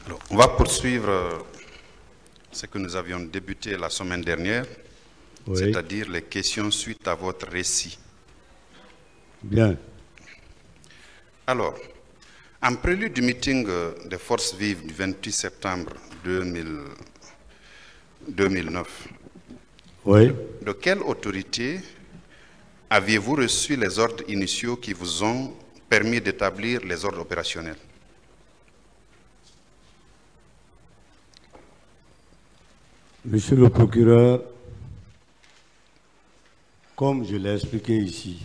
Alors, on va poursuivre ce que nous avions débuté la semaine dernière, oui, c'est-à-dire les questions suite à votre récit. Bien. Alors, en prélude du meeting des forces vives du 28 septembre 2009, oui, de quelle autorité aviez-vous reçu les ordres initiaux qui vous ont permis d'établir les ordres opérationnels? Monsieur le procureur, comme je l'ai expliqué ici,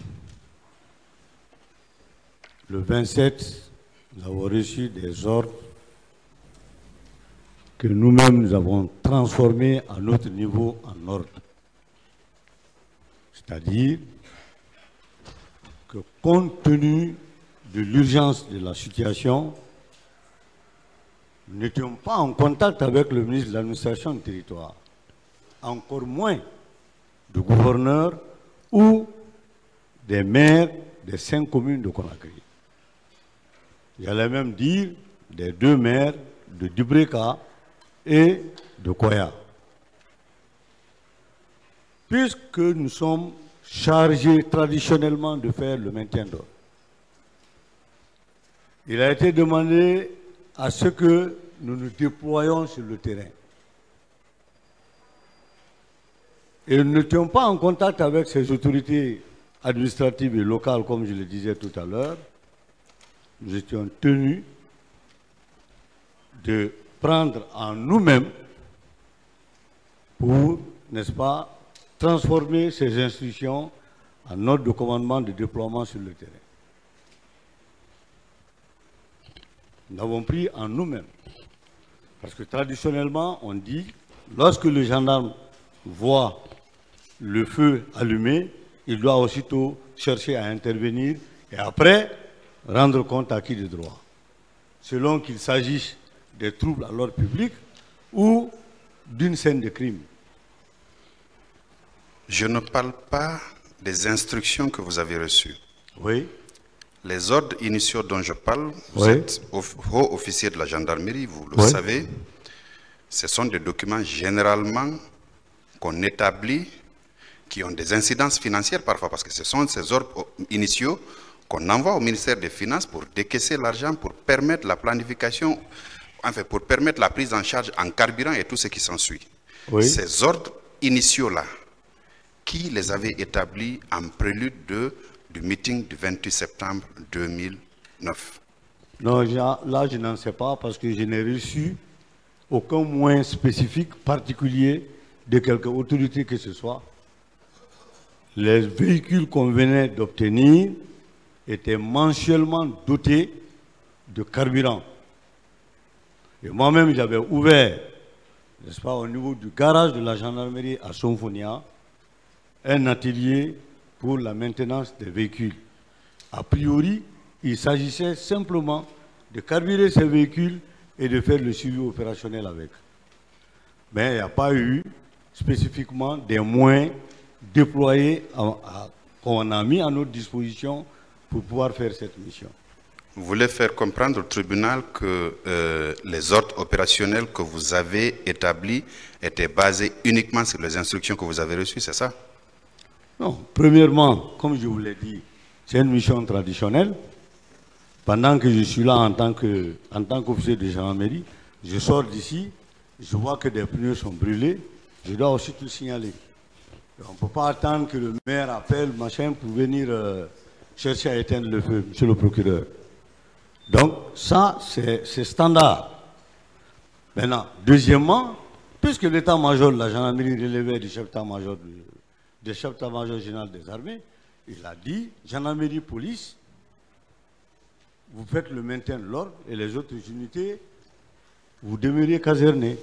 le 27, nous avons reçu des ordres que nous-mêmes nous avons transformés à notre niveau en ordre. C'est-à-dire que compte tenu de l'urgence de la situation, nous n'étions pas en contact avec le ministre de l'administration du territoire, encore moins de gouverneurs ou des maires des 5 communes de Conakry. J'allais même dire des 2 maires de Dubreka et de Koya. Puisque nous sommes chargés traditionnellement de faire le maintien d'ordre, il a été demandé à ce que nous nous déployions sur le terrain. Et nous n'étions pas en contact avec ces autorités administratives et locales, comme je le disais tout à l'heure. Nous étions tenus de prendre en nous-mêmes pour, n'est-ce pas, transformer ces instructions en ordre de commandement de déploiement sur le terrain. Nous avons pris en nous-mêmes. Parce que traditionnellement, on dit, lorsque le gendarme voit le feu allumé, il doit aussitôt chercher à intervenir et après rendre compte à qui de droit, selon qu'il s'agisse des troubles à l'ordre public ou d'une scène de crime. Je ne parle pas des instructions que vous avez reçues. Oui. Les ordres initiaux dont je parle, vous oui. êtes haut officier de la gendarmerie, vous le oui. savez. Ce sont des documents généralement qu'on établit, qui ont des incidences financières parfois, parce que ce sont ces ordres initiaux qu'on envoie au ministère des Finances pour décaisser l'argent, pour permettre la planification, enfin pour permettre la prise en charge en carburant et tout ce qui s'ensuit. Oui. Ces ordres initiaux-là, qui les avait établis en prélude du meeting du 28 septembre 2009? Non, là je n'en sais pas parce que je n'ai reçu aucun moyen spécifique, particulier de quelque autorité que ce soit. Les véhicules qu'on venait d'obtenir étaient mensuellement dotés de carburant. Et moi-même, j'avais ouvert, n'est-ce pas, au niveau du garage de la gendarmerie à Somfonia, un atelier pour la maintenance des véhicules. A priori, il s'agissait simplement de carburer ces véhicules et de faire le suivi opérationnel avec. Mais il n'y a pas eu spécifiquement des moyens déployés qu'on a mis à notre disposition pour pouvoir faire cette mission. Vous voulez faire comprendre au tribunal que les ordres opérationnels que vous avez établis étaient basés uniquement sur les instructions que vous avez reçues, c'est ça? Non. Premièrement, comme je vous l'ai dit, c'est une mission traditionnelle. Pendant que je suis là en tant qu'officier de gendarmerie, je sors d'ici, je vois que des pneus sont brûlés, je dois aussi tout signaler. On ne peut pas attendre que le maire appelle, machin, pour venir chercher à éteindre le feu, monsieur le procureur. Donc, ça, c'est standard. Maintenant, deuxièmement, puisque l'état-major de la gendarmerie relevait du chef d'état-major général des armées, il a dit, gendarmerie, police, vous faites le maintien de l'ordre et les autres unités, vous demeurez casernés.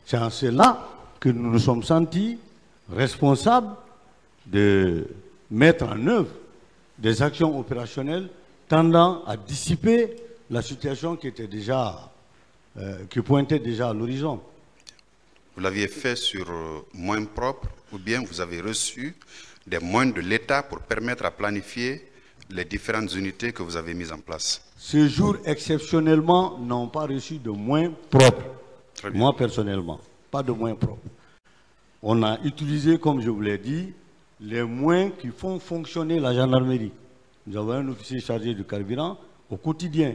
C'est en cela que nous nous sommes sentis responsables de mettre en œuvre des actions opérationnelles tendant à dissiper la situation qui était déjà, qui pointait déjà à l'horizon. Vous l'aviez fait sur moyens propres ou bien vous avez reçu des moyens de l'État pour permettre à planifier les différentes unités que vous avez mises en place. Ce jour, exceptionnellement, n'ont pas reçu de moins propres. Très bien. Moi, personnellement, pas de moins propres. On a utilisé, comme je vous l'ai dit, les moyens qui font fonctionner la gendarmerie. Nous avons un officier chargé du carburant au quotidien.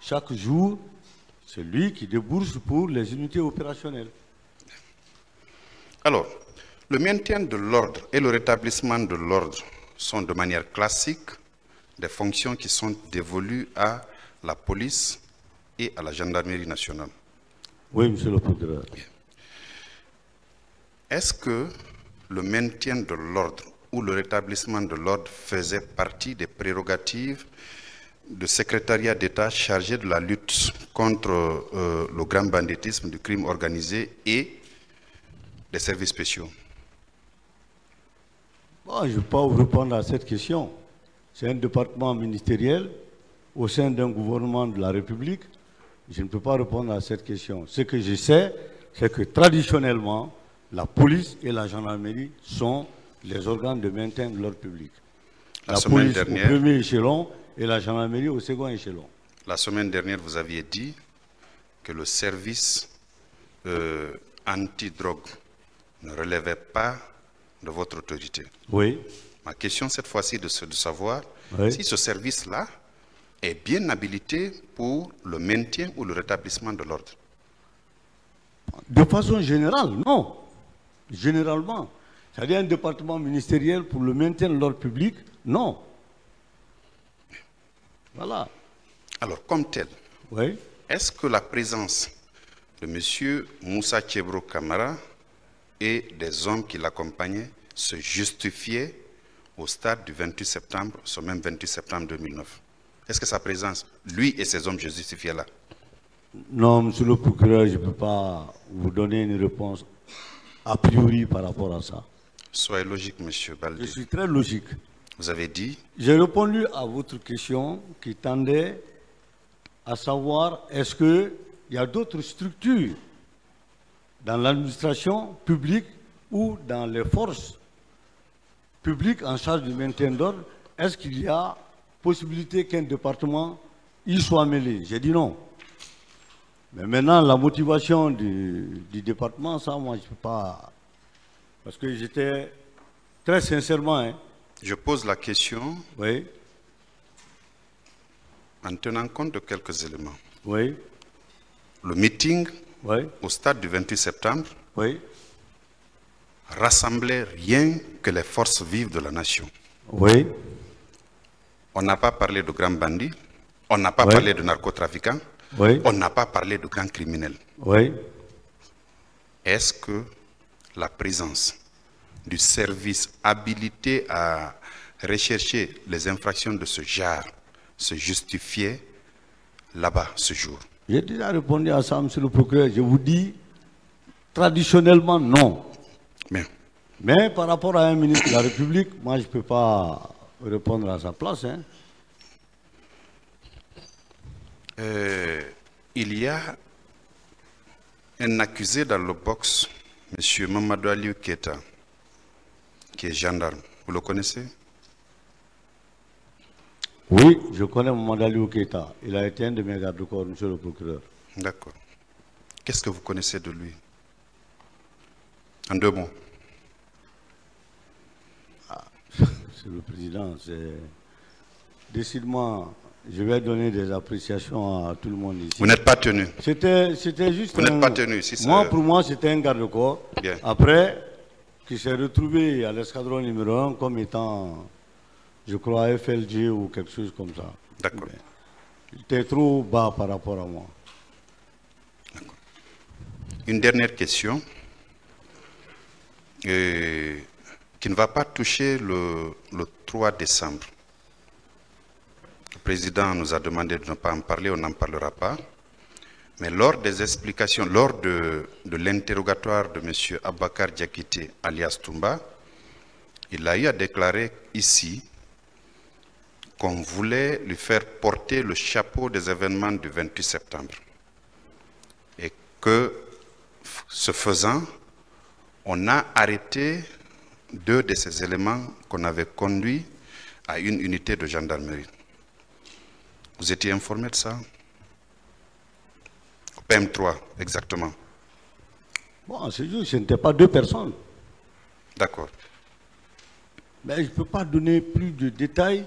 Chaque jour, c'est lui qui débourse pour les unités opérationnelles. Alors, le maintien de l'ordre et le rétablissement de l'ordre sont de manière classique des fonctions qui sont dévolues à la police et à la gendarmerie nationale. Oui, monsieur le procureur. Est-ce que le maintien de l'ordre ou le rétablissement de l'ordre faisait partie des prérogatives du secrétariat d'État chargé de la lutte contre le grand banditisme, du crime organisé et des services spéciaux? Bon, je ne vais pas vous répondre à cette question. C'est un département ministériel au sein d'un gouvernement de la République. Je ne peux pas répondre à cette question. Ce que je sais, c'est que traditionnellement, la police et la gendarmerie sont les organes de maintien de l'ordre public. La police au premier échelon et la gendarmerie au second échelon. La semaine dernière, vous aviez dit que le service anti-drogue ne relevait pas de votre autorité. Oui. Ma question cette fois-ci est de savoir Oui. si ce service-là est bien habilité pour le maintien ou le rétablissement de l'ordre. De façon générale, non. Généralement. C'est-à-dire un département ministériel pour le maintien de l'ordre public, non. Voilà. Alors, comme tel, Oui. est-ce que la présence de M. Moussa Tchebro Kamara et des hommes qui l'accompagnaient se justifiait au stade du 28 septembre, ce même 28 septembre 2009? Est-ce que sa présence, lui et ses hommes, se justifiaient là? Non, monsieur le procureur, je ne peux pas vous donner une réponse a priori par rapport à ça. Soyez logique, M. Je Baldé. suis très logique. Vous avez dit, J'ai répondu à votre question qui tendait à savoir est-ce qu'il y a d'autres structures dans l'administration publique ou dans les forces publiques en charge du maintien d'ordre, est-ce qu'il y a possibilité qu'un département y soit mêlé? J'ai dit non. Mais maintenant, la motivation du département, ça, moi, je ne peux pas... Parce que j'étais très sincèrement... Hein, je pose la question oui, en tenant compte de quelques éléments. oui, Le meeting oui, au stade du 28 septembre oui, rassemblait rien que les forces vives de la nation. oui, On n'a pas parlé de grands bandits, on n'a pas Oui. parlé de narcotrafiquants, oui, on n'a pas parlé de grands criminels. oui. Est-ce que la présence du service habilité à rechercher les infractions de ce genre se justifiait là-bas ce jour? J'ai déjà répondu à ça, monsieur le procureur. Je vous dis, traditionnellement, non. Bien. Mais par rapport à un ministre de la République, moi, je ne peux pas répondre à sa place. Hein. Il y a un accusé dans le box, M. Mamadou Aliou Keita, qui est gendarme. Vous le connaissez? Oui, je connais Mamadou Aliou Keita. Il a été un de mes gardes-corps, monsieur le procureur. D'accord. Qu'est-ce que vous connaissez de lui? En deux mots. Monsieur le Président, c'est... Décidément, je vais donner des appréciations à tout le monde ici. Vous n'êtes pas tenu. C'était juste Vous n'êtes pas tenu. Si pour moi, c'était un garde-corps. Bien. Après, qui s'est retrouvé à l'escadron numéro 1 comme étant, je crois, FLG ou quelque chose comme ça. D'accord. Il était trop bas par rapport à moi. Une dernière question qui ne va pas toucher le 3 décembre. Le président nous a demandé de ne pas en parler, on n'en parlera pas. Mais lors des explications, lors de l'interrogatoire de M. Abakar Diakité, alias Toumba, il a eu à déclarer ici qu'on voulait lui faire porter le chapeau des événements du 28 septembre. Et que, ce faisant, on a arrêté deux de ces éléments qu'on avait conduits à une unité de gendarmerie. Vous étiez informé de ça? PM3, exactement. Bon, c'est juste, ce n'était pas 2 personnes. D'accord. Mais je ne peux pas donner plus de détails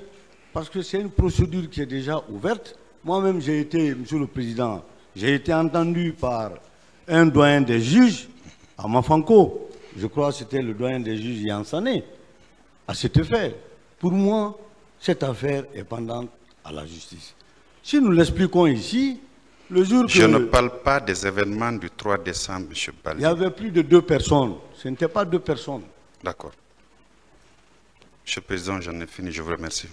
parce que c'est une procédure qui est déjà ouverte. Moi-même, j'ai été, Monsieur le Président, j'ai été entendu par un doyen des juges à Mafanko. Je crois que c'était le doyen des juges Yansané. À cet effet, pour moi, cette affaire est pendante à la justice. Si nous l'expliquons ici, le jour que... Je ne parle pas des événements du 3 décembre, M. Bali. Il y avait plus de 2 personnes. Ce n'était pas 2 personnes. D'accord. Monsieur le Président, j'en ai fini. Je vous remercie.